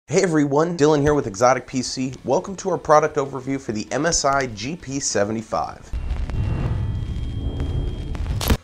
Hey everyone, Dylan here with XOTIC PC. Welcome to our product overview for the MSI GP75.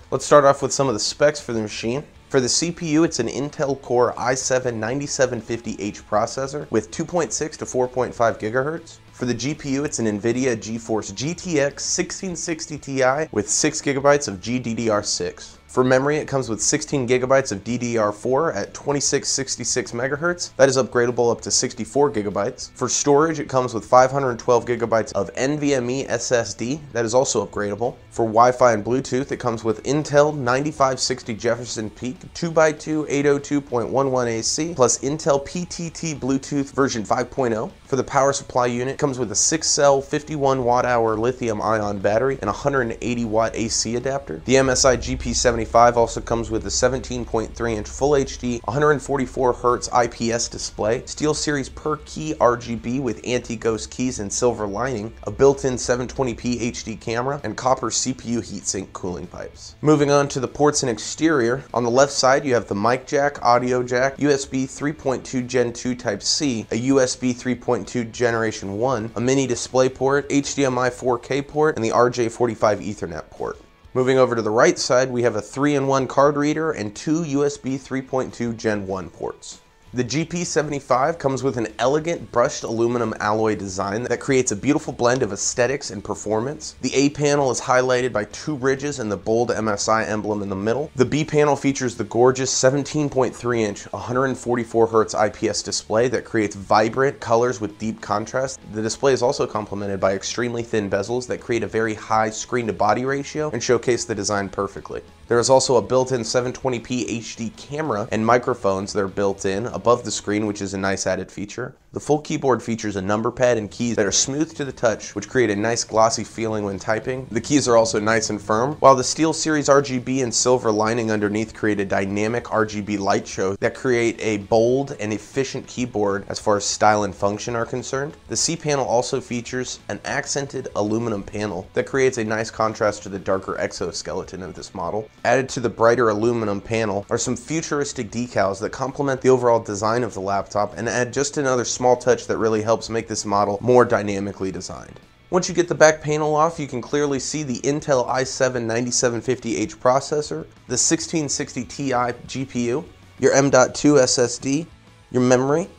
Let's start off with some of the specs for the machine. For the CPU, it's an Intel Core i7-9750H processor with 2.6 to 4.5 GHz. For the GPU, it's an NVIDIA GeForce GTX 1660 Ti with 6 GB of GDDR6. For memory, it comes with 16 GB of DDR4 at 2666 MHz. That is upgradable up to 64 GB. For storage, it comes with 512 GB of NVMe SSD. That is also upgradable. For Wi-Fi and Bluetooth, it comes with Intel 9560 Jefferson Peak 2x2 802.11 AC plus Intel PTT Bluetooth version 5.0. For the power supply unit, it comes with a 6-cell 51 Wh lithium-ion battery and 180 Watt AC adapter. The MSI GP75 also comes with a 17.3-inch Full HD 144 Hz IPS display, SteelSeries per key RGB with anti-ghost keys and silver lining, a built-in 720p HD camera, and copper CPU heatsink cooling pipes. Moving on to the ports and exterior, on the left side you have the mic jack, audio jack, USB 3.2 Gen 2 Type-C, a USB 3.2 Generation 1, a mini display port, HDMI 4K port, and the RJ45 Ethernet port. Moving over to the right side, we have a 3-in-1 card reader and 2 USB 3.2 Gen 1 ports. The GP75 comes with an elegant brushed aluminum alloy design that creates a beautiful blend of aesthetics and performance. The A panel is highlighted by 2 ridges and the bold MSI emblem in the middle. The B panel features the gorgeous 17.3-inch 144 Hz IPS display that creates vibrant colors with deep contrast. The display is also complemented by extremely thin bezels that create a very high screen-to-body ratio and showcase the design perfectly. There is also a built-in 720p HD camera and microphones that are built in above the screen, which is a nice added feature. The full keyboard features a number pad and keys that are smooth to the touch, which create a nice glossy feeling when typing. The keys are also nice and firm, while the SteelSeries RGB and silver lining underneath create a dynamic RGB light show that create a bold and efficient keyboard as far as style and function are concerned. The C panel also features an accented aluminum panel that creates a nice contrast to the darker exoskeleton of this model. Added to the brighter aluminum panel are some futuristic decals that complement the overall design of the laptop and add just another small touch that really helps make this model more dynamically designed. Once you get the back panel off, you can clearly see the Intel i7-9750H processor, the 1660 Ti GPU, your M.2 SSD, your memory,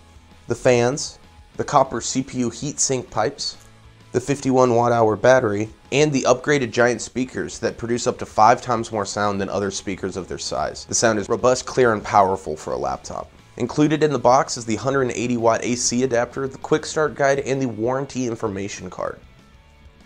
the fans, the copper CPU heatsink pipes, the 51 Wh battery, and the upgraded giant speakers that produce up to 5 times more sound than other speakers of their size. The sound is robust, clear, and powerful for a laptop. Included in the box is the 180 Watt AC adapter, the quick start guide, and the warranty information card.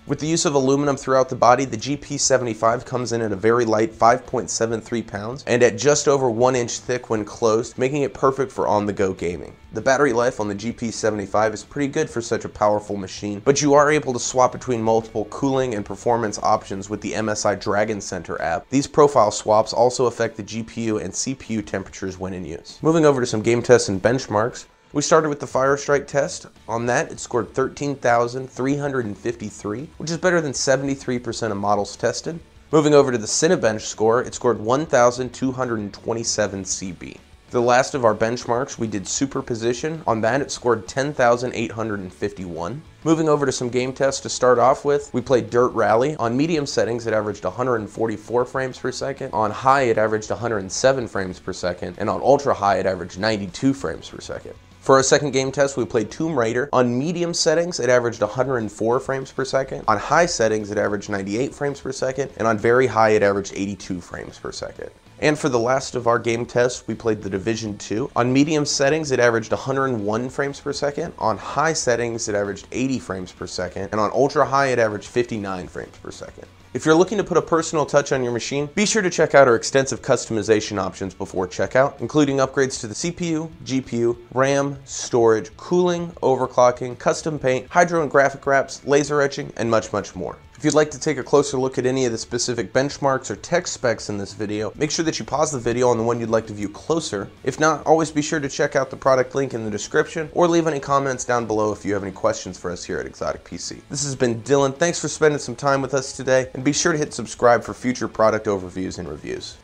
With the use of aluminum throughout the body, the GP75 comes in at a very light 5.73 pounds and at just over 1 inch thick when closed, making it perfect for on-the-go gaming. The battery life on the GP75 is pretty good for such a powerful machine, but you are able to swap between multiple cooling and performance options with the MSI Dragon Center app. These profile swaps also affect the GPU and CPU temperatures when in use. Moving over to some game tests and benchmarks. We started with the Firestrike test. On that, it scored 13,353, which is better than 73% of models tested. Moving over to the Cinebench score, it scored 1,227 CB. The last of our benchmarks, we did Superposition. On that, it scored 10,851. Moving over to some game tests to start off with, we played Dirt Rally. On medium settings, it averaged 144 frames per second. On high, it averaged 107 frames per second. And on ultra high, it averaged 92 frames per second. For our second game test, we played Tomb Raider. On medium settings, it averaged 104 frames per second. On high settings, it averaged 98 frames per second. And on very high, it averaged 82 frames per second. And for the last of our game tests, we played The Division 2. On medium settings, it averaged 101 frames per second. On high settings, it averaged 80 frames per second. And on ultra high, it averaged 59 frames per second. If you're looking to put a personal touch on your machine, be sure to check out our extensive customization options before checkout, including upgrades to the CPU, GPU, RAM, storage, cooling, overclocking, custom paint, hydro and graphic wraps, laser etching, and much, much more. If you'd like to take a closer look at any of the specific benchmarks or tech specs in this video, make sure that you pause the video on the one you'd like to view closer. If not, always be sure to check out the product link in the description or leave any comments down below if you have any questions for us here at XOTIC PC. This has been Dylan. Thanks for spending some time with us today, and be sure to hit subscribe for future product overviews and reviews.